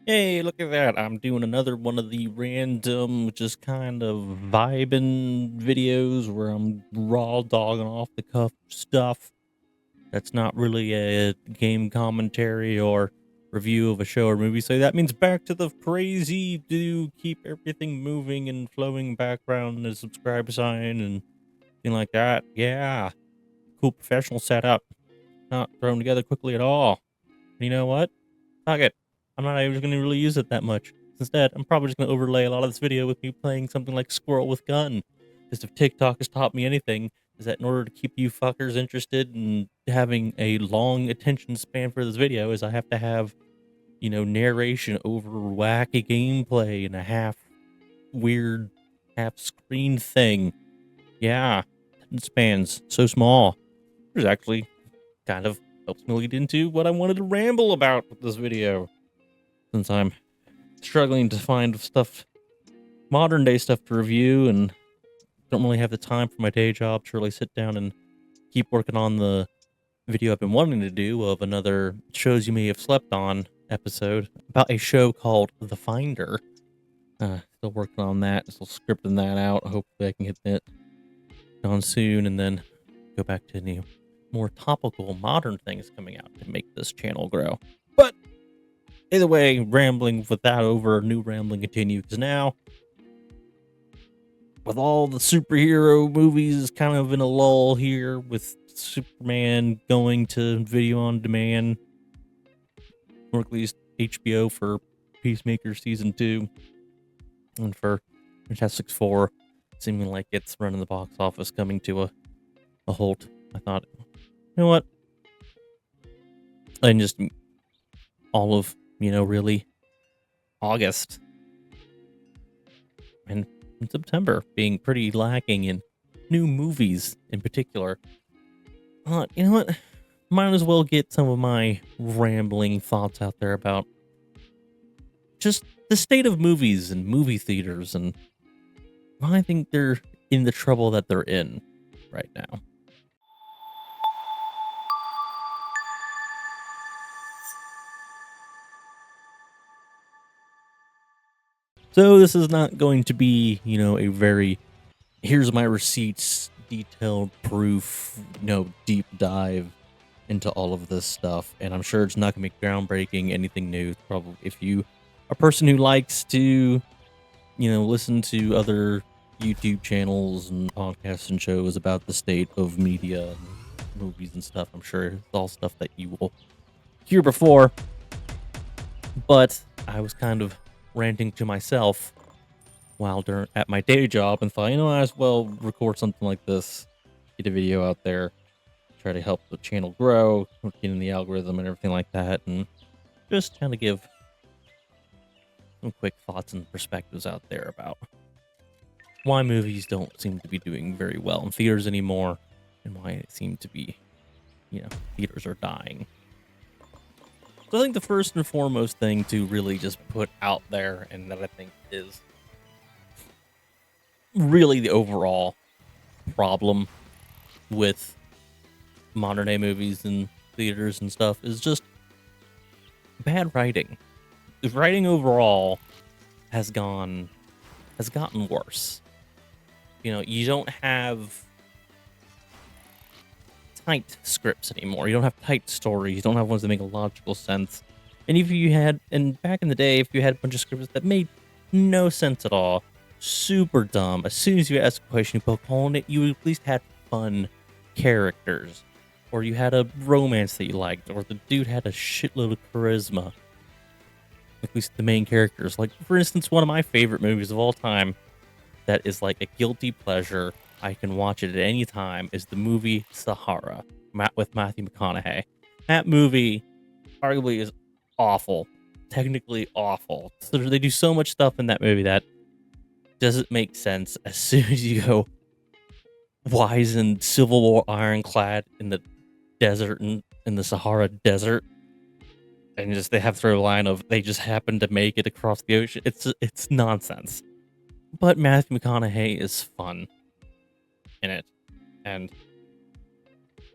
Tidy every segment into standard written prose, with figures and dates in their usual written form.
Hey, look at that. I'm doing another one of the random, just kind of vibing videos where I'm raw dogging off the cuff stuff. That's not really a game commentary or review of a show or movie. So that means back to the crazy, do keep everything moving and flowing background and a subscribe sign and thing like that. Yeah. Cool professional setup. Not thrown together quickly at all. And you know what? Fuck it. I'm not even going to really use it that much. Instead, I'm probably just going to overlay a lot of this video with me playing something like Squirrel with Gun. Just if TikTok has taught me anything, is that in order to keep you fuckers interested and having a long attention span for this video, is I have to have, narration over wacky gameplay and a half weird, half screen thing. Yeah, attention spans so small. Which actually kind of helps me lead into what I wanted to ramble about with this video. Since I'm struggling to find stuff, modern day stuff to review, and don't really have the time for my day job to really sit down and keep working on the video I've been wanting to do of another shows you may have slept on episode about a show called The Finder. Still working on that, still scripting that out. Hopefully I can get that done soon and then go back to new, more topical, modern things coming out to make this channel grow. But either way, rambling with that over, new rambling continue, because now with all the superhero movies kind of in a lull here, with Superman going to video on demand, or at least HBO for Peacemaker season 2, and for Fantastic Four seeming like it's running the box office coming to a halt. I thought, you know what? And just all of, really August and in September being pretty lacking in new movies in particular. You know what? Might as well get some of my rambling thoughts out there about just the state of movies and movie theaters and why I think they're in the trouble that they're in right now. So this is not going to be, a very here's my receipts, detailed proof, deep dive into all of this stuff. And I'm sure it's not gonna be groundbreaking, anything new. Probably if you a person who likes to, listen to other YouTube channels and podcasts and shows about the state of media and movies and stuff, I'm sure it's all stuff that you will hear before. But I was kind of ranting to myself while at my day job and thought, I as well record something like this, get a video out there, try to help the channel grow, get in the algorithm and everything like that, and just kind of give some quick thoughts and perspectives out there about why movies don't seem to be doing very well in theaters anymore and why it seemed to be, theaters are dying. So I think the first and foremost thing to really just put out there, and that I think is really the overall problem with modern day movies and theaters and stuff, is just bad writing. The writing overall has gotten worse. You don't have tight scripts anymore. You don't have tight stories. You don't have ones that make a logical sense. And back in the day, if you had a bunch of scripts that made no sense at all, super dumb, as soon as you ask a question, you poke a hole in it, you at least had fun characters. Or you had a romance that you liked, or the dude had a shitload of charisma. At least the main characters. Like, for instance, one of my favorite movies of all time that is like a guilty pleasure, I can watch it at any time, is the movie Sahara with Matthew McConaughey. That movie arguably is awful. Technically awful. So they do so much stuff in that movie that doesn't make sense as soon as you go, why isn't Civil War ironclad in the desert, in the Sahara Desert? And just they have to throw a line of they just happen to make it across the ocean. It's nonsense. But Matthew McConaughey is fun in it. And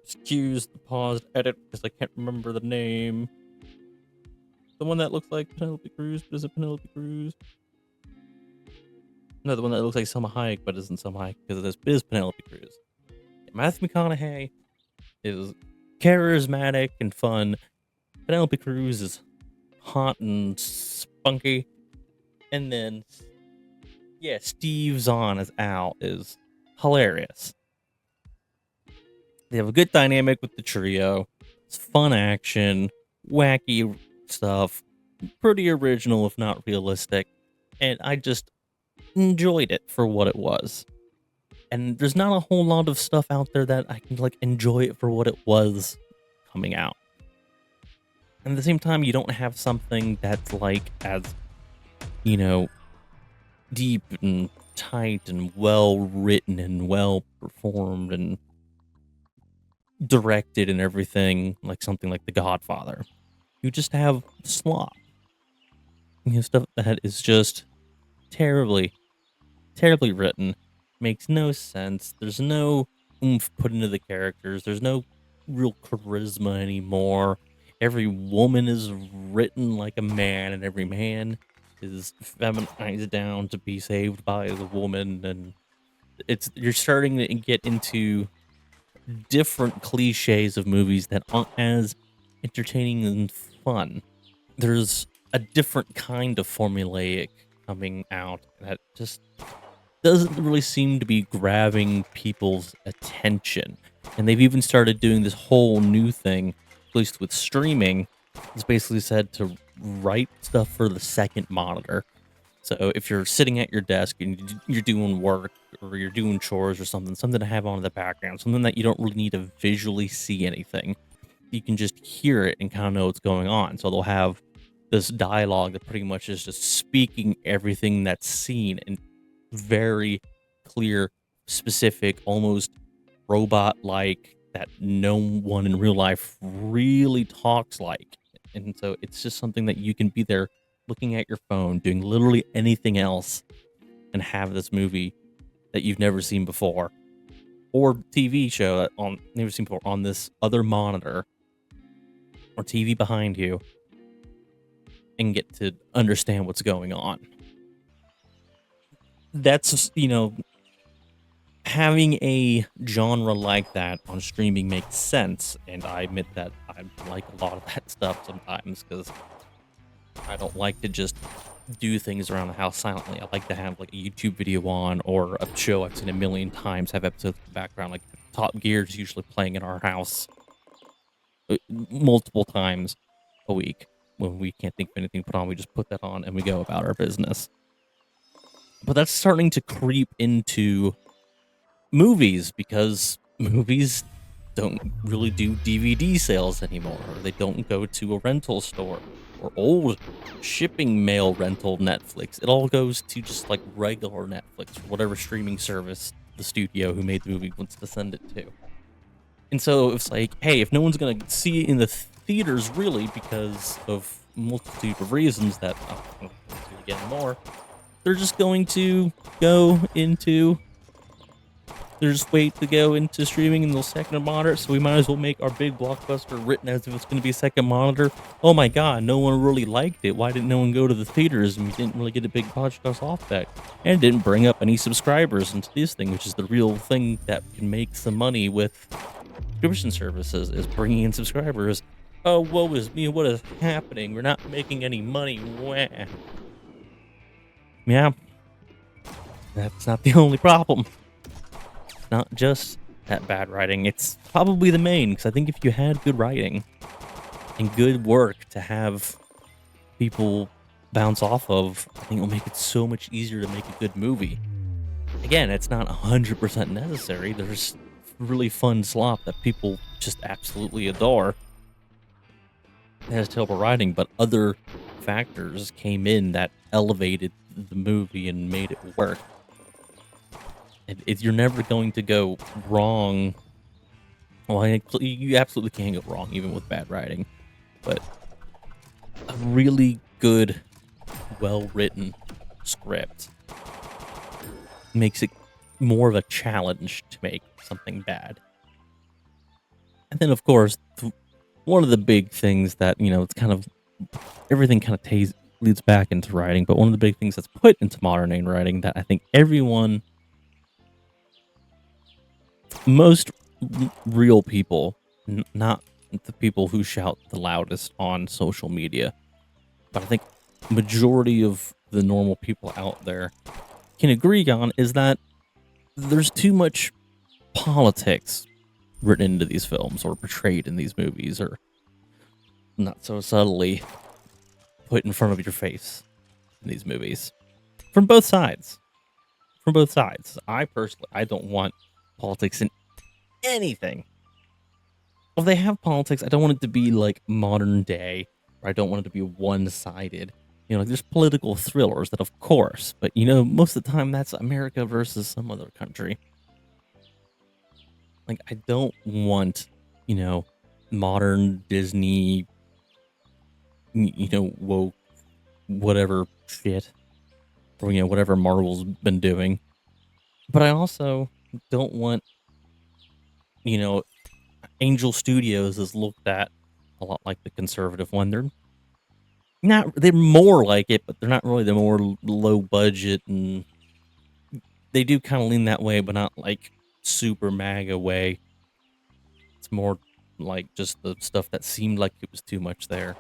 excuse the paused edit because I can't remember the name. the one that looks like Penelope Cruz, but is it Penelope Cruz? No, the one that looks like Selma Hayek, but isn't Selma Hayek because it is Penelope Cruz. Matthew McConaughey is charismatic and fun. Penelope Cruz is hot and spunky. And then, yeah, Steve Zahn as Al is hilarious. They have a good dynamic with the trio. It's fun action, wacky stuff, pretty original if not realistic. And I just enjoyed it for what it was. And there's not a whole lot of stuff out there that I can like enjoy it for what it was coming out. And at the same time, you don't have something that's like as, you know, deep and tight and well written and well performed and directed and everything like something like The Godfather. You just have slop. You have stuff that is just terribly written, makes no sense. There's no oomph put into the characters. There's no real charisma anymore. Every woman is written like a man, and every man is feminized down to be saved by the woman. And you're starting to get into different cliches of movies that aren't as entertaining and fun. There's a different kind of formulaic coming out that just doesn't really seem to be grabbing people's attention. And they've even started doing this whole new thing, at least with streaming. It's basically said to write stuff for the second monitor. So if you're sitting at your desk and you're doing work or you're doing chores or something to have on in the background, something that you don't really need to visually see anything, you can just hear it and kind of know what's going on. So they'll have this dialogue that pretty much is just speaking everything that's seen in very clear, specific, almost robot-like, that no one in real life really talks like. And so it's just something that you can be there looking at your phone, doing literally anything else, and have this movie that you've never seen before, or TV show that never seen before on this other monitor or TV behind you, and get to understand what's going on. That's, having a genre like that on streaming makes sense, and I admit that I like a lot of that stuff sometimes, because I don't like to just do things around the house silently. I like to have like a YouTube video on, or a show I've seen a million times, have episodes in the background. Like Top Gear is usually playing in our house multiple times a week. When we can't think of anything to put on, we just put that on and we go about our business. But that's starting to creep into movies, because movies don't really do DVD sales anymore, or they don't go to a rental store or old shipping mail rental Netflix. It all goes to just like regular Netflix, or whatever streaming service the studio who made the movie wants to send it to. And so it's like, hey, if no one's going to see it in the theaters really because of multitude of reasons that I'll get more, they're just going to go into... They're just wait to go into streaming and they'll second monitor, so we might as well make our big blockbuster written as if it's going to be a second monitor. Oh my god, no one really liked it. Why didn't no one go to the theaters? And we didn't really get a big podcast off that. And it didn't bring up any subscribers into this thing, which is the real thing that can make some money with subscription services, is bringing in subscribers. Oh, woe is me, what is happening? We're not making any money. Wah. Yeah, that's not the only problem. Not just that bad writing, it's probably the main, because I think if you had good writing and good work to have people bounce off of, I think it'll make it so much easier to make a good movie. Again, it's not 100% necessary. There's really fun slop that people just absolutely adore. It has terrible writing, but other factors came in that elevated the movie and made it work. You're never going to go wrong. Well, you absolutely can't go wrong, even with bad writing. But a really good, well-written script makes it more of a challenge to make something bad. And then, of course, one of the big things that, it's kind of everything kind of leads back into writing. But one of the big things that's put into modern day writing that I think everyone, most real people, not the people who shout the loudest on social media, but I think majority of the normal people out there can agree on is that there's too much politics written into these films or portrayed in these movies, or not so subtly put in front of your face in these movies from both sides. From both sides. I personally, I don't want politics in anything. If they have politics, I don't want it to be like modern day, or I don't want it to be one-sided. You know, like there's political thrillers that, of course, but you know, most of the time that's America versus some other country. Like, I don't want, you know, modern Disney, you know, woke, whatever shit, or, you know, whatever Marvel's been doing. But I also don't want, you know, Angel Studios is looked at a lot like the conservative one. They're more like it, but they're not really the more low budget, and they do kind of lean that way, but not like super MAGA way. It's more like just the stuff that seemed like it was too much there.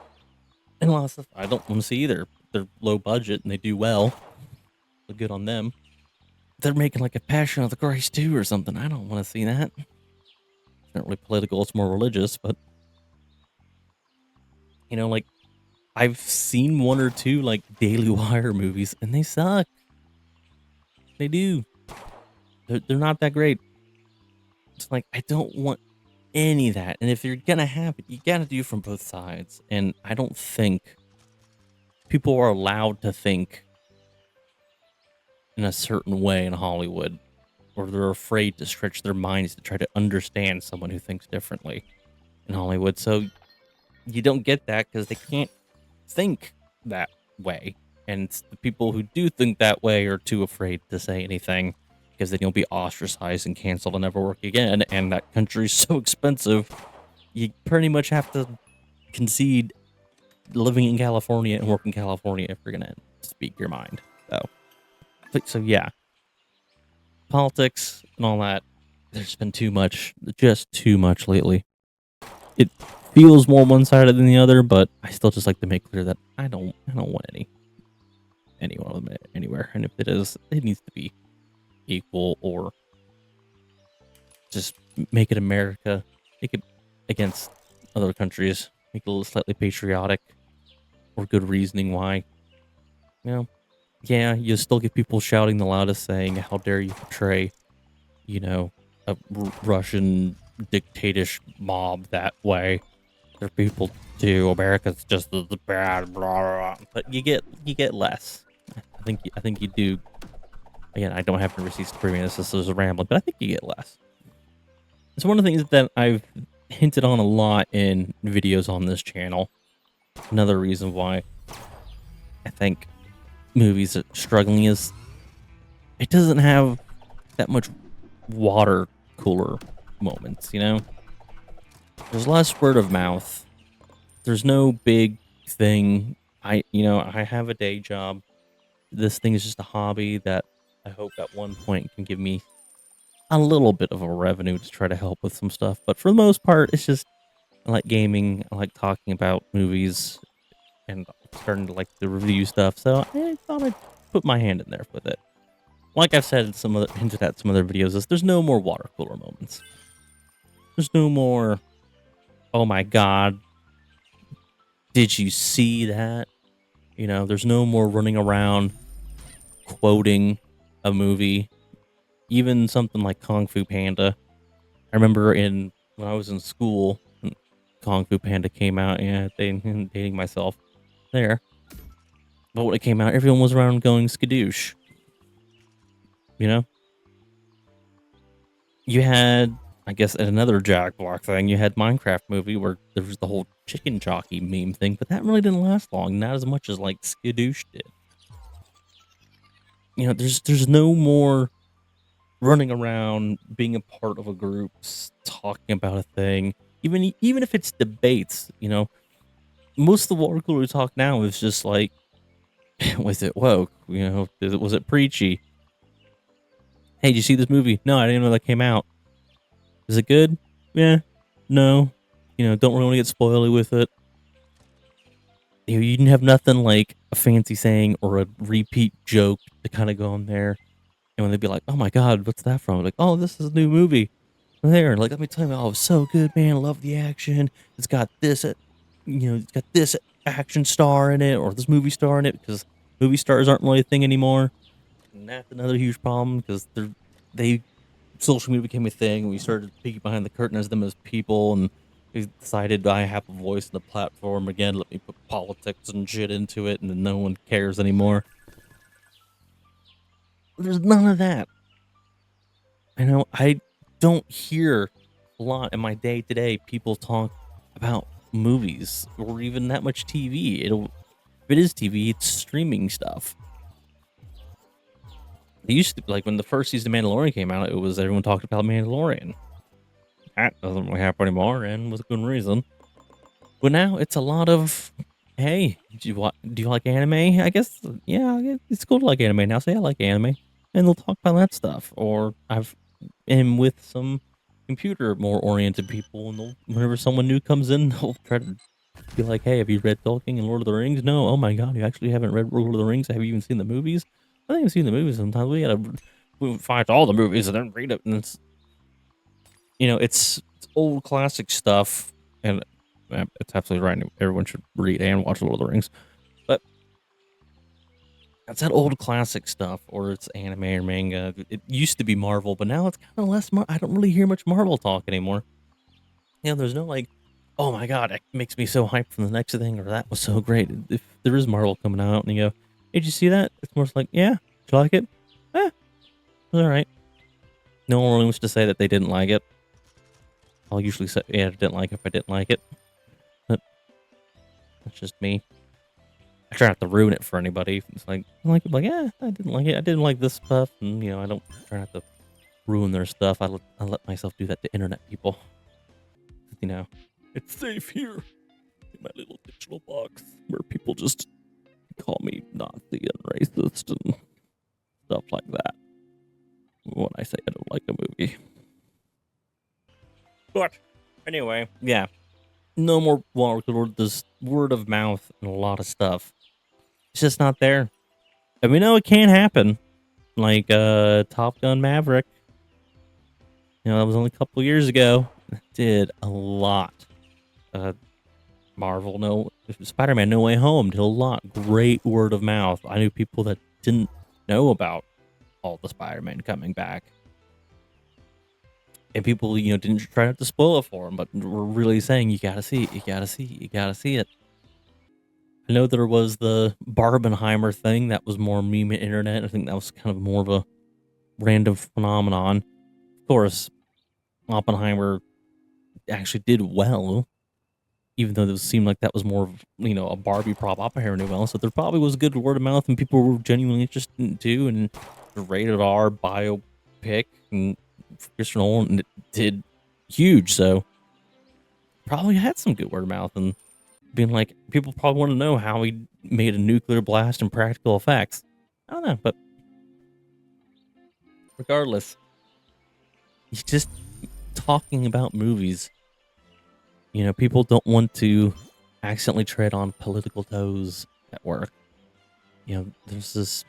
And a lot of stuff I don't want to see either. They're low budget and they do well. Look good on them. They're making like a Passion of the Christ 2 or something. I don't want to see that. It's not really political, it's more religious, but you know, like I've seen one or two like Daily Wire movies and they suck. They do. They're not that great. It's like I don't want any of that. And if you're gonna have it, you gotta do from both sides. And I don't think people are allowed to think in a certain way in Hollywood, or they're afraid to stretch their minds to try to understand someone who thinks differently in Hollywood. So you don't get that because they can't think that way. And the people who do think that way are too afraid to say anything because then you'll be ostracized and canceled and never work again. And that country's so expensive, you pretty much have to concede living in California and working in California if you're going to speak your mind. So yeah, politics and all that, there's been too much, just too much lately. It feels more one-sided than the other, but I still just like to make clear that I don't want any one of them anywhere. And if it is, it needs to be equal, or just make it America, make it against other countries, make it a little slightly patriotic, or good reasoning why. You know, yeah, you still get people shouting the loudest saying, how dare you portray, you know, a Russian dictatorship mob that way. There are people too. America's just the bad, blah, blah, blah. But you get less. I think you do. Again, I don't have any receipts to prove this. This is a rambling, but I think you get less. It's one of the things that I've hinted on a lot in videos on this channel. Another reason why I think movies are struggling is it doesn't have that much water cooler moments, you know? There's less word of mouth. There's no big thing. I have a day job. This thing is just a hobby that I hope at one point can give me a little bit of a revenue to try to help with some stuff. But for the most part, it's just I like gaming. I like talking about movies and starting to like to review stuff. So I thought I'd put my hand in there with it. Like I've said in hinted at some other videos, is there's no more water cooler moments. There's no more, oh my god, did you see that? You know, there's no more running around quoting a movie. Even something like Kung Fu Panda. I remember when I was in school, Kung Fu Panda came out. Yeah, dating myself there. But when it came out, everyone was around going skadoosh. You know? You had, I guess, another Jack Black thing. You had Minecraft movie where there was the whole chicken jockey meme thing, but that really didn't last long. Not as much as like skadoosh did. You know, there's no more running around, being a part of a group, talking about a thing. Even if it's debates, you know, most of the water cooler talk now is just like, was it woke? Was it preachy? Hey, did you see this movie? No, I didn't know that came out. Is it good? Yeah. No. Don't really want to get spoily with it. You didn't have nothing like a fancy saying or a repeat joke to kind of go in there. And when they'd be like, "Oh my god, what's that from?" Like, "Oh, this is a new movie." There, like, let me tell you, oh, it's so good, man. I love the action. It's got this, it's got this action star in it, or this movie star in it, because movie stars aren't really a thing anymore. And that's another huge problem because they social media became a thing. We started peeking behind the curtain as them as people, and we decided I have a voice in the platform again. Let me put politics and shit into it, and then no one cares anymore. There's none of that. I don't hear a lot in my day to day people talk about movies or even that much TV. If it is TV, it's streaming stuff. They used to, like, when the first season of Mandalorian came out, it was everyone talked about Mandalorian. That doesn't really happen anymore, and with good reason. But now it's a lot of, hey, do you like anime? I guess, yeah, it's cool to like anime now. Say I like anime, and they'll talk about that stuff. Or I've am with some computer more oriented people, and whenever someone new comes in, they'll try to be like, "Hey, have you read Tolkien and Lord of the Rings?" No. Oh my God, you actually haven't read Lord of the Rings? Have you even seen the movies? I think I've seen the movies. Sometimes we find all the movies and then read it, and it's old classic stuff, and it's absolutely right. Everyone should read and watch Lord of the Rings, but it's that old classic stuff, or it's anime or manga. It used to be Marvel, but now it's kind of less. I don't really hear much Marvel talk anymore. There's no like, oh my god, it makes me so hyped for the next thing, or that was so great. If there is Marvel coming out, and you go, hey, did you see that? It's more like, yeah, did you like it? Eh, it was all right. No one really wants to say that they didn't like it. I'll usually say, yeah, I didn't like it if I didn't like it. But that's just me. I try not to ruin it for anybody. It's like, I like it, like, yeah, I didn't like it. I didn't like this stuff, and I don't try not to ruin their stuff. I let myself do that to internet people. You know, it's safe here in my little digital box where people just call me Nazi and racist and stuff like that when I say I don't like a movie. But anyway, yeah, no more water cooler. There's word of mouth and a lot of stuff. It's just not there. And we know it can happen. Like Top Gun Maverick. That was only a couple years ago. It did a lot. Marvel, no, Spider-Man No Way Home did a lot. Great word of mouth. I knew people that didn't know about all the Spider-Man coming back. And people, didn't try not to spoil it for them, but were really saying, you gotta see it, you gotta see it, you gotta see it. I know there was the Barbenheimer thing that was more meme internet. I think that was kind of more of a random phenomenon. Of course, Oppenheimer actually did well, even though it seemed like that was more of, a Barbie prop. Oppenheimer did well, so there probably was good word of mouth, and people were genuinely interested in it too. And the rated R biopic and Christopher Nolan did huge, so probably had some good word of mouth, and being like, people probably want to know how he made a nuclear blast and practical effects. I don't know, but regardless, he's just talking about movies. People don't want to accidentally tread on political toes at work. There's just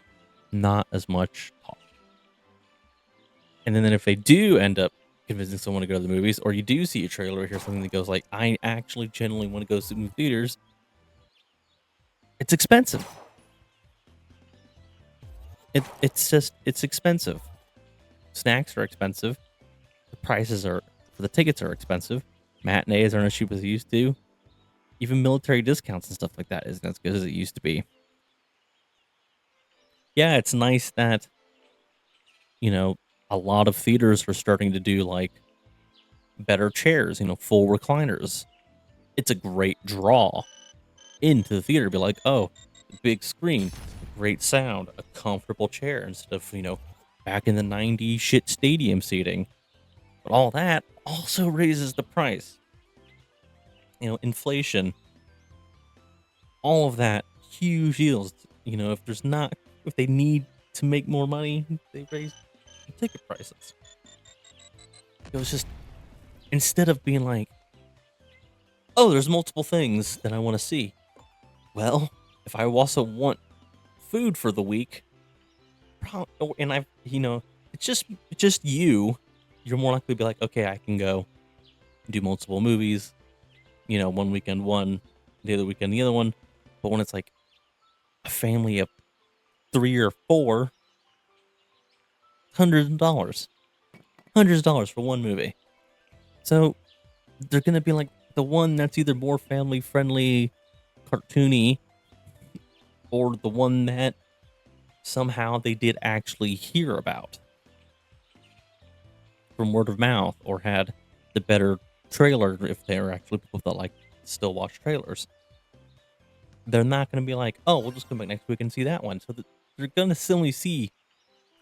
not as much talk. And then if they do end up convincing someone to go to the movies, or you do see a trailer or hear something that goes like, I actually genuinely want to go to movie theaters, it's expensive. It's expensive. Snacks are expensive. The prices for the tickets are expensive. Matinees aren't as cheap as they used to. Even military discounts and stuff like that isn't as good as it used to be. Yeah, it's nice that, a lot of theaters are starting to do like better chairs, full recliners. It's a great draw into the theater. Be like, oh, big screen, great sound, a comfortable chair instead of, back in the 90s shit stadium seating. But all that also raises the price. Inflation. all of that, huge deals. You know, if they need to make more money, they raise the ticket prices. It was just, instead of being like, oh, there's multiple things that I want to see. Well, if I also want food for the week, and it's just you're more likely to be like, okay, I can go do multiple movies, one weekend one, the other weekend the other one. But when it's like a family of 3 or 4, hundreds of dollars for one movie. So they're gonna be like the one that's either more family friendly, cartoony, or the one that somehow they did actually hear about from word of mouth, or had the better trailer if they're actually people that like still watch trailers. They're not going to be like, oh, we'll just come back next week and see that one. So they're going to still only see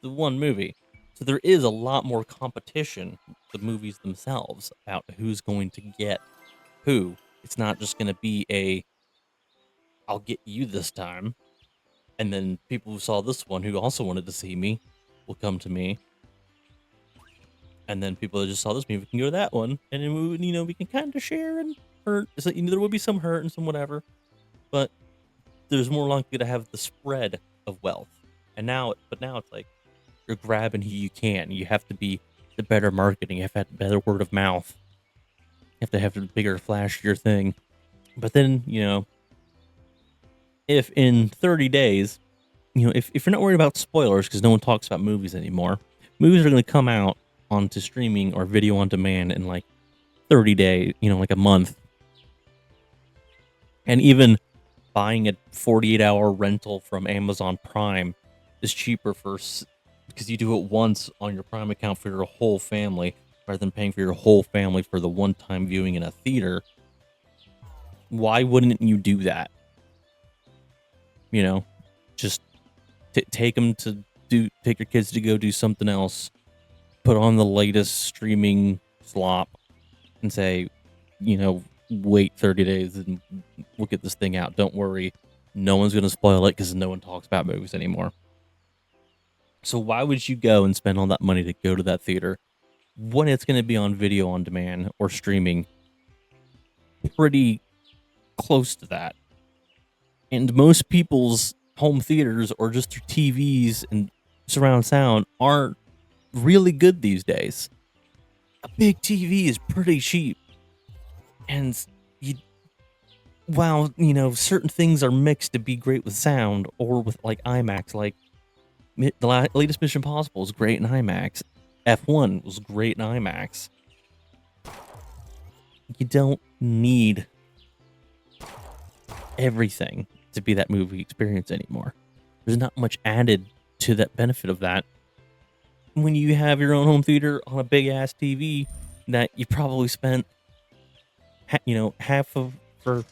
the one movie. So there is a lot more competition with the movies themselves about who's going to get who. It's not just going to be I'll get you this time. And then people who saw this one who also wanted to see me will come to me. And then people that just saw this movie can go to that one. And then we can kind of share and hurt. So, there will be some hurt and some whatever. But there's more likely to have the spread of wealth. Now it's like you're grabbing who you can. You have to be the better marketing. You have to have better word of mouth. You have to have a bigger, flashier thing. But then, if in 30 days, if you're not worried about spoilers, because no one talks about movies anymore, movies are going to come out onto streaming or video on demand in like 30 days, like a month. And even buying a 48-hour rental from Amazon Prime is cheaper because you do it once on your Prime account for your whole family rather than paying for your whole family for the one-time viewing in a theater. Why wouldn't you do that? Just take your kids to go do something else, put on the latest streaming slop, and say, wait 30 days and we'll get this thing out. Don't worry. No one's going to spoil it because no one talks about movies anymore. So why would you go and spend all that money to go to that theater when it's going to be on video on demand or streaming pretty close to that? And most people's home theaters or just their TVs and surround sound aren't really good these days. A big TV is pretty cheap. And certain things are mixed to be great with sound or with like IMAX, like the latest Mission Impossible is great in IMAX. F1 was great in IMAX. You don't need everything to be that movie experience anymore. There's not much added to that benefit of that. When you have your own home theater on a big ass TV that you probably spent, half of for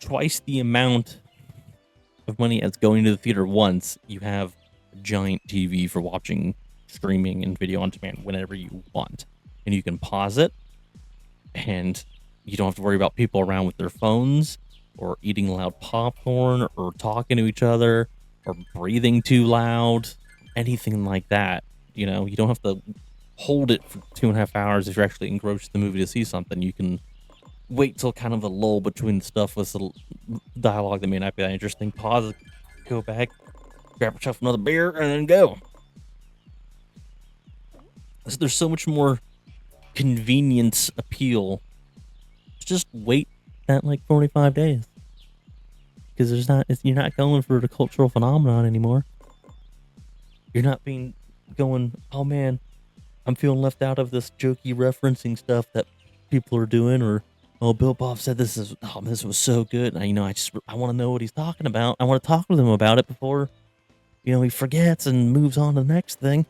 twice the amount of money as going to the theater once, you have a giant TV for watching streaming and video on demand whenever you want. And you can pause it, and you don't have to worry about people around with their phones or eating loud popcorn or talking to each other or breathing too loud, anything like that. You don't have to hold it for 2.5 hours if you're actually engrossed in the movie to see something. You can wait till kind of a lull between the stuff with the dialogue that may not be that interesting. Pause it, go back, grab yourself another beer, and then go. So there's so much more convenience appeal. Just wait that like 45 days. Because you're not going for the cultural phenomenon anymore. You're not going, oh man, I'm feeling left out of this jokey referencing stuff that people are doing, or oh, Bill Bob said this was so good. And, I want to know what he's talking about. I want to talk to them about it before, he forgets and moves on to the next thing.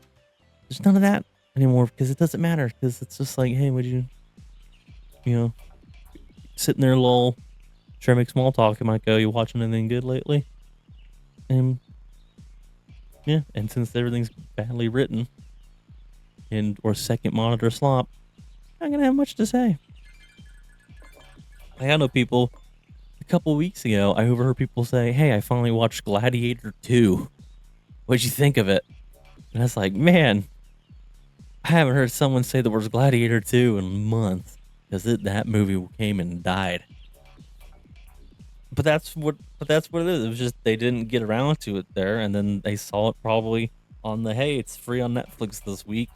There's none of that anymore because it doesn't matter. Because it's just like, hey, would you, sitting there, lol, try to make small talk. It might go, you watching anything good lately? And yeah, and since everything's badly written or second monitor slop, I'm not gonna have much to say. I know people couple weeks ago, I overheard people say, "Hey, I finally watched Gladiator 2. What'd you think of it?" And I was like, man, I haven't heard someone say the words Gladiator 2 in months because that movie came and died. But that's what it is. It was just they didn't get around to it there, and then they saw it probably on the, hey, it's free on Netflix this week.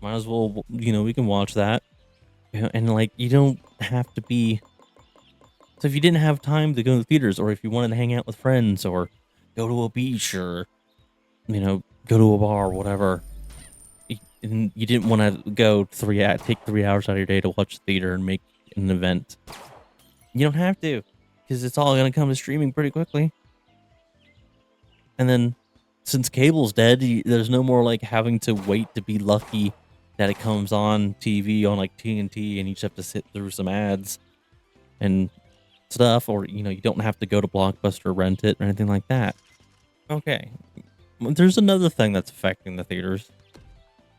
Might as well, we can watch that. And like, you don't have to be. So if you didn't have time to go to the theaters, or if you wanted to hang out with friends, or go to a beach, or go to a bar, or whatever, and you didn't want to go take 3 hours out of your day to watch the theater and make an event, you don't have to, because it's all gonna come to streaming pretty quickly. And then, since cable's dead, there's no more like having to wait to be lucky that it comes on TV on like TNT, and you just have to sit through some ads and stuff, or you don't have to go to Blockbuster, rent it, or anything like that. Okay, there's another thing that's affecting the theaters.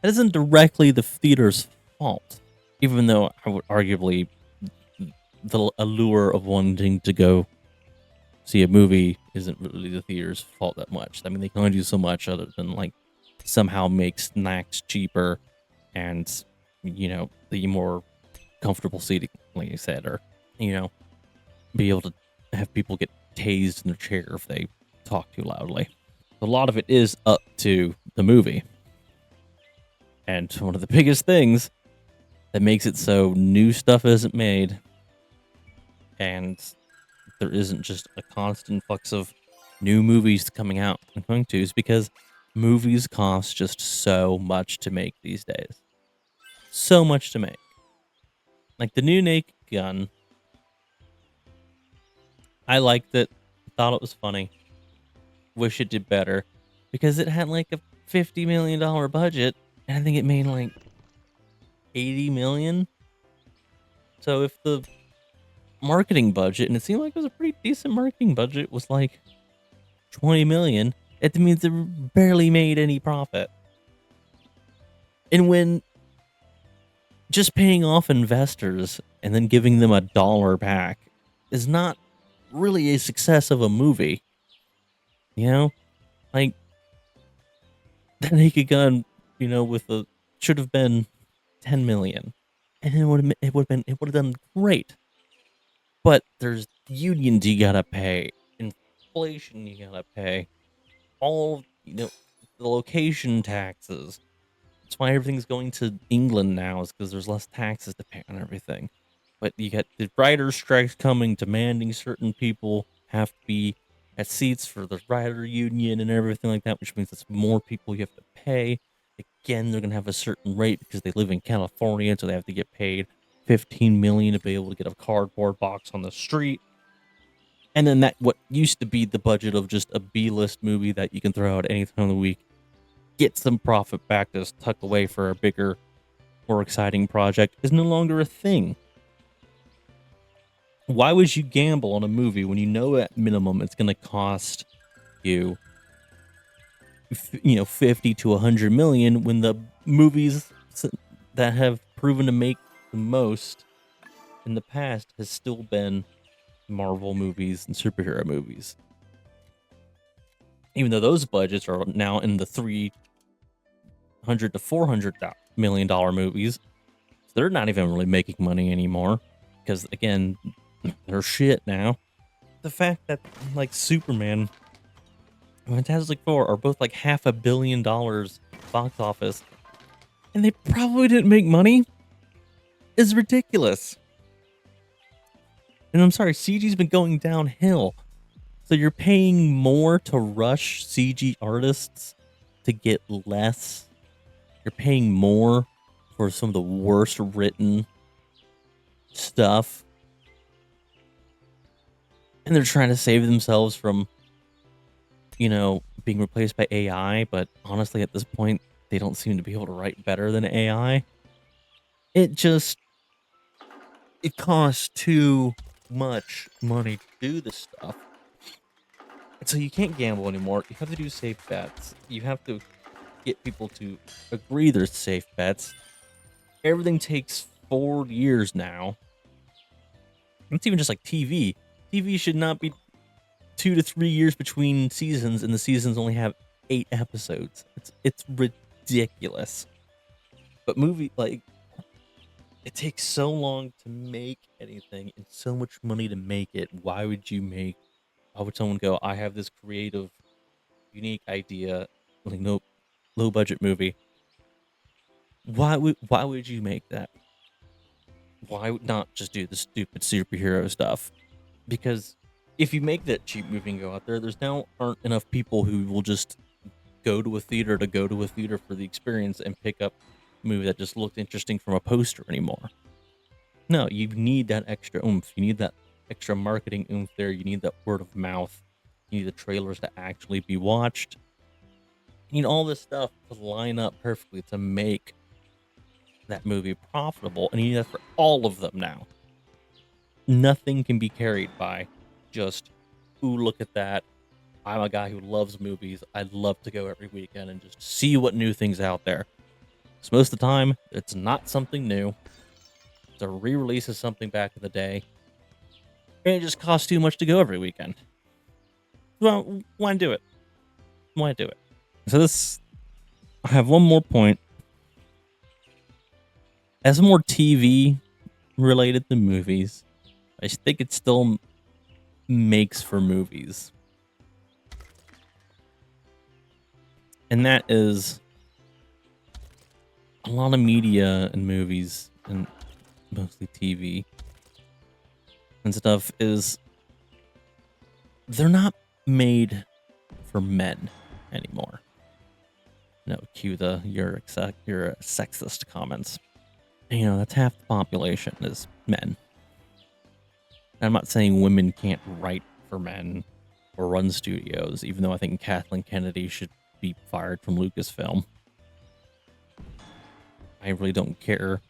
It isn't directly the theater's fault, even though I would arguably the allure of wanting to go see a movie isn't really the theater's fault that much. I mean, they can only do so much other than like somehow make snacks cheaper and the more comfortable seating, like you said, or be able to have people get tased in their chair if they talk too loudly. A lot of it is up to the movie. And one of the biggest things that makes it so new stuff isn't made, and there isn't just a constant flux of new movies coming out and going to, is because movies cost just so much to make these days. So much to make. Like the new Naked Gun, I liked it, thought it was funny, wish it did better, because it had like a $50 million budget, and I think it made like 80 million. So if the marketing budget, and it seemed like it was a pretty decent marketing budget, was like 20 million, it means it barely made any profit. And when just paying off investors and then giving them $1 back is not really a success of a movie, like that Naked Gun, with a should have been 10 million, and it would have done great. But there's unions you gotta pay, inflation you gotta pay, all the location taxes. That's why everything's going to England now, is because there's less taxes to pay on everything. But you got the writer strikes coming, demanding certain people have to be at seats for the writer union and everything like that, which means it's more people you have to pay. Again, they're gonna have a certain rate because they live in California, so they have to get paid 15 million to be able to get a cardboard box on the street. And then that what used to be the budget of just a B-list movie that you can throw out any time of the week, get some profit back to tuck away for a bigger, more exciting project, is no longer a thing. Why would you gamble on a movie when you know at minimum it's going to cost you 50 to 100 million, when the movies that have proven to make the most in the past has still been Marvel movies and superhero movies? Even though those budgets are now in the $300 to $400 million movies, so they're not even really making money anymore, because again, they're shit now. The fact that like Superman and Fantastic Four are both like $500 million box office, and they probably didn't make money, is ridiculous. And I'm sorry, CG's been going downhill. So you're paying more to rush CG artists to get less. You're paying more for some of the worst written stuff. And they're trying to save themselves from, being replaced by AI. But honestly, at this point, they don't seem to be able to write better than AI. It costs too much money to do this stuff. And so you can't gamble anymore. You have to do safe bets. You have to get people to agree they're safe bets. Everything takes 4 years now. It's even just like TV. TV should not be 2 to 3 years between seasons, and the seasons only have 8 episodes. It's ridiculous. But movie, like, it takes so long to make anything and so much money to make it. Why would someone go, I have this creative, unique idea, like no low budget movie. Why would you make that? Why would not just do the stupid superhero stuff? Because if you make that cheap movie and go out there, there's now aren't enough people who will just go to a theater for the experience and pick up a movie that just looked interesting from a poster anymore. No, you need that extra oomph. You need that extra marketing oomph there. You need that word of mouth. You need the trailers to actually be watched. You need all this stuff to line up perfectly to make that movie profitable, and you need that for all of them now. Nothing can be carried by just, ooh, look at that. I'm a guy who loves movies. I'd love to go every weekend and just see what new things out there. So most of the time, it's not something new. It's a re-release of something back in the day. And it just costs too much to go every weekend. Well, why do it? Why do it? So I have one more point. As more TV related to movies, I think it still makes for movies. And that is a lot of media and movies and mostly TV and stuff is they're not made for men anymore. No, cue the you're a sexist comments. You know, that's half the population is men. I'm not saying women can't write for men or run studios, even though I think Kathleen Kennedy should be fired from Lucasfilm. I really don't care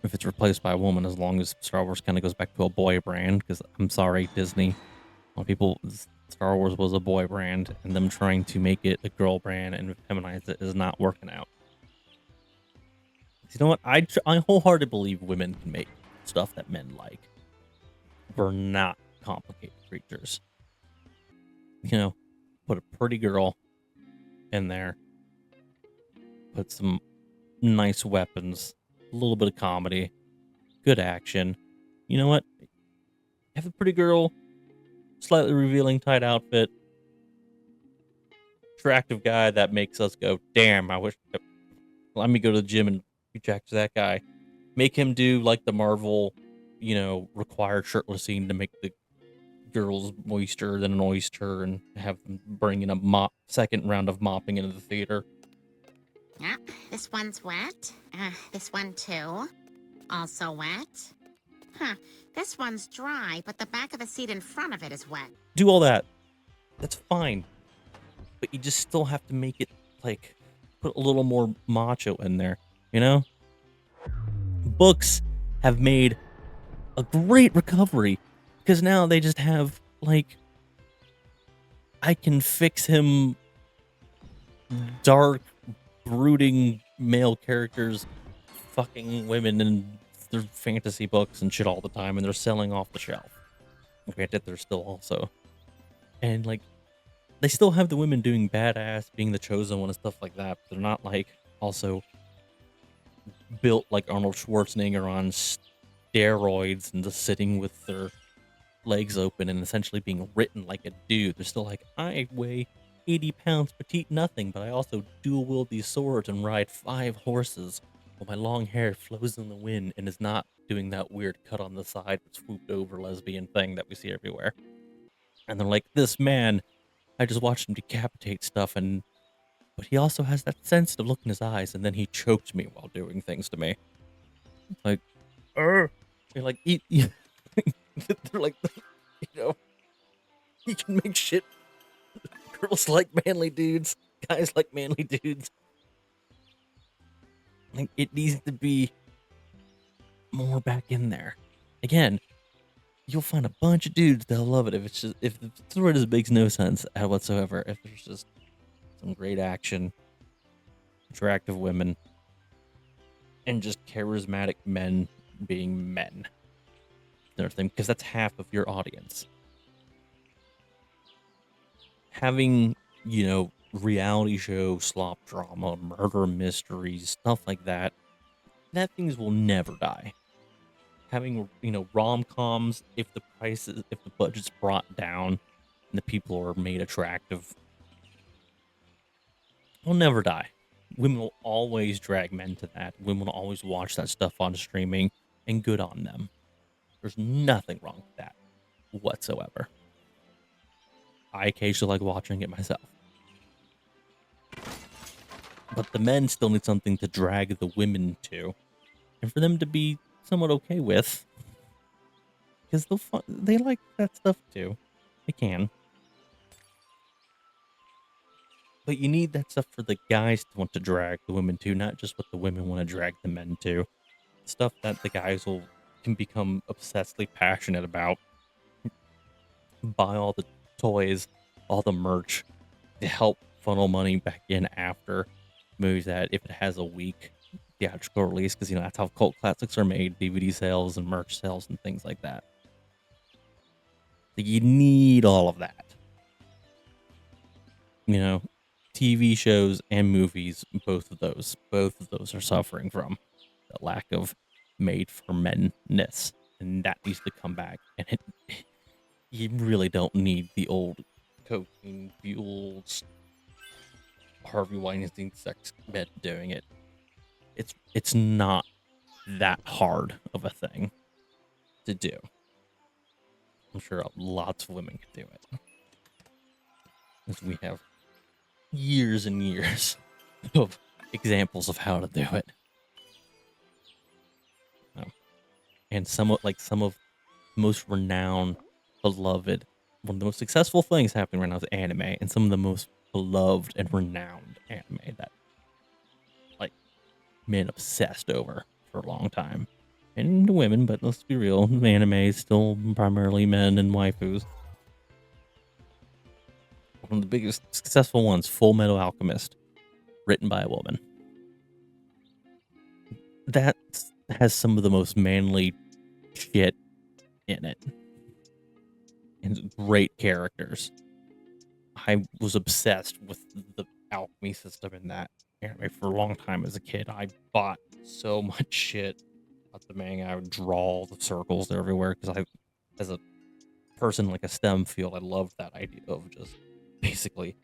if it's replaced by a woman as long as Star Wars kind of goes back to a boy brand, because I'm sorry, Disney. A lot of people, Star Wars was a boy brand, and them trying to make it a girl brand and feminize it is not working out. You know what? I wholeheartedly believe women can make stuff that men like. We're not complicated creatures. You know, put a pretty girl in there, put some nice weapons, a little bit of comedy, good action. You know what? Have a pretty girl, slightly revealing tight outfit, attractive guy that makes us go, damn, I wish. Let me go to the gym and be jacked to that guy. Make him do like the Marvel, required shirtless scene to make the girls moister than an oyster, and have them bring in a second round of mopping into the theater. Yep, this one's wet. This one too. Also wet. Huh, this one's dry, but the back of the seat in front of it is wet. Do all that. That's fine. But you just still have to make it, like, put a little more macho in there, you know? Books have made a great recovery, because now they just have, like, I can fix him dark, brooding male characters fucking women in their fantasy books and shit all the time, and they're selling off the shelf. Granted, they're still also. And, like, they still have the women doing badass, being the chosen one and stuff like that, but they're not, like, also built like Arnold Schwarzenegger on steroids and just sitting with their legs open and essentially being written like a dude. They're still like, I weigh 80 pounds, petite nothing, but I also dual wield these swords and ride 5 horses while my long hair flows in the wind and is not doing that weird cut on the side, swooped over lesbian thing that we see everywhere. And they're like, this man, I just watched him decapitate stuff, but he also has that sensitive look in his eyes, and then he choked me while doing things to me. Like, you're like, they're like, you can make shit. Girls like manly dudes, guys like manly dudes. Like, it needs to be more back in there. Again, you'll find a bunch of dudes that'll love it if the story just makes no sense whatsoever. If there's just some great action, attractive women, and just charismatic men being men. Another thing, because that's half of your audience. having, reality show slop drama, murder mysteries, stuff like that, that things will never die. Having, rom-coms, if the budget's brought down and the people are made attractive, will never die. Women will always drag men to that. Women will always watch that stuff on streaming, and good on them. There's nothing wrong with that whatsoever. I occasionally like watching it myself. But the men still need something to drag the women to, and for them to be somewhat okay with, because they like that stuff too. They can. But you need that stuff for the guys to want to drag the women to, not just what the women want to drag the men to. Stuff that the guys can become obsessively passionate about. Buy all the toys, all the merch to help funnel money back in after movies that if it has a weak theatrical release, because that's how cult classics are made, DVD sales and merch sales and things like that. So you need all of that. TV shows and movies, both of those are suffering from the lack of made for men-ness, and that needs to come back. And you really don't need the old cocaine fueled Harvey Weinstein sex bed doing it. It's not that hard of a thing to do. I'm sure lots of women can do it, because we have years and years of examples of how to do it. And some of the most renowned, beloved, one of the most successful things happening right now is anime, and some of the most beloved and renowned anime that men obsessed over for a long time. And women, but let's be real, anime is still primarily men and waifus. One of the biggest successful ones, Full Metal Alchemist, written by a woman. That has some of the most manly shit in it. And great characters. I was obsessed with the alchemy system in that anime for a long time as a kid. I bought so much shit about the manga. I would draw the circles everywhere because as a person like a STEM field, I loved that idea of just basically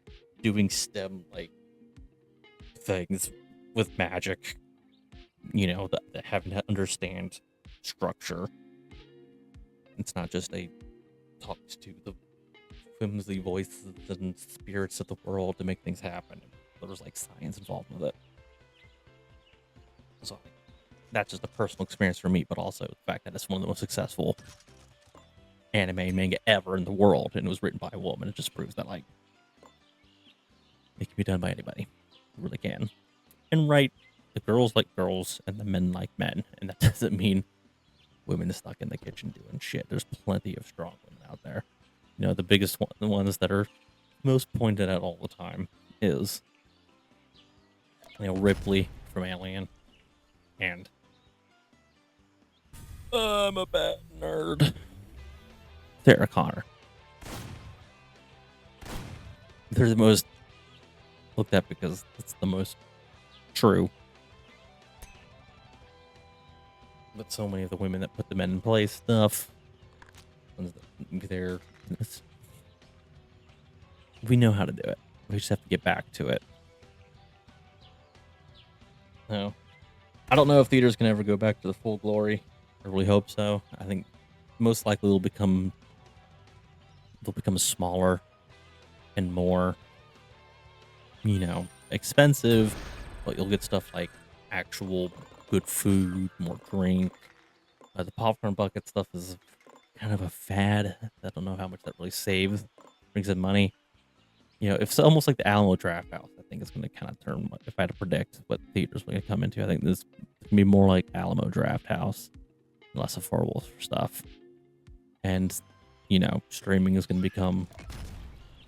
doing STEM like things with magic. That having to understand structure. It's not just a talks to the whimsy voices and spirits of the world to make things happen. There's like science involved with it. So that's just a personal experience for me, but also the fact that it's one of the most successful anime and manga ever in the world, and it was written by a woman. It just proves that it can be done by anybody. It really can. And the girls like girls and the men like men, and that doesn't mean women stuck in the kitchen doing shit. There's plenty of strong women out there. The biggest one, the ones that are most pointed out all the time is Ripley from Alien, and I'm a bad nerd, Sarah Connor. They're the most looked at because it's the most true. But so many of the women that put the men in place stuff, we know how to do it. We just have to get back to it. No, I don't know if theaters can ever go back to the full glory. I really hope so. I think most likely they'll become smaller and more, expensive, but you'll get stuff like actual good food, more drink. The popcorn bucket stuff is kind of a fad. I don't know how much that really brings in money. It's almost like the Alamo Draft House. I think it's going to kind of turn, if I had to predict what theaters are going to come into, I think this is going to be more like Alamo Draft House, less affordable for stuff. And, streaming is going to become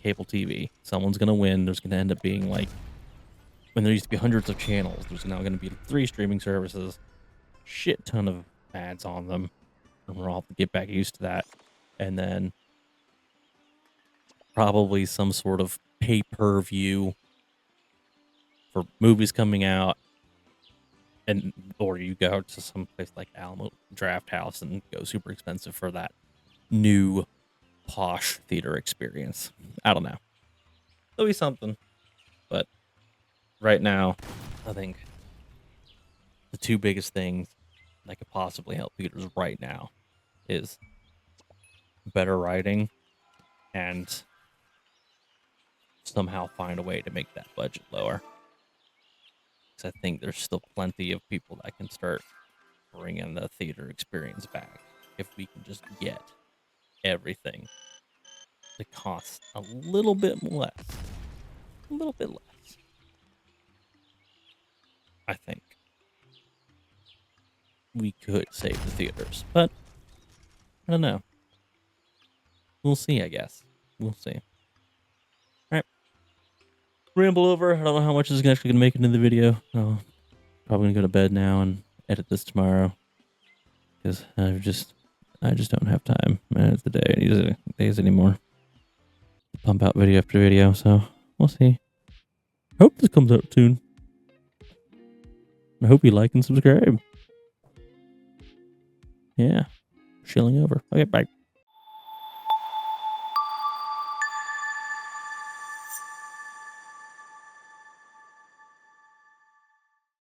cable TV. Someone's going to win. There's going to end up being when there used to be hundreds of channels, there's now going to be 3 streaming services, shit ton of ads on them, and we're all have to get back used to that. And then probably some sort of pay-per-view for movies coming out, and or you go to some place like Alamo Draft House and go super expensive for that new posh theater experience. I don't know. There'll be something, but right now, I think the two biggest things that could possibly help theaters right now is better writing and somehow find a way to make that budget lower. Because I think there's still plenty of people that can start bringing the theater experience back if we can just get everything to cost a little bit less. A little bit less. I think we could save the theaters, but I don't know. We'll see, I guess. We'll see. All right. Ramble over. I don't know how much is actually going to make it into the video. Oh, probably going to go to bed now and edit this tomorrow because I just don't have time. Man, it's the day, days anymore to pump out video after video. So we'll see. Hope this comes out soon. I hope you like and subscribe. Yeah. Shilling over. Okay, bye.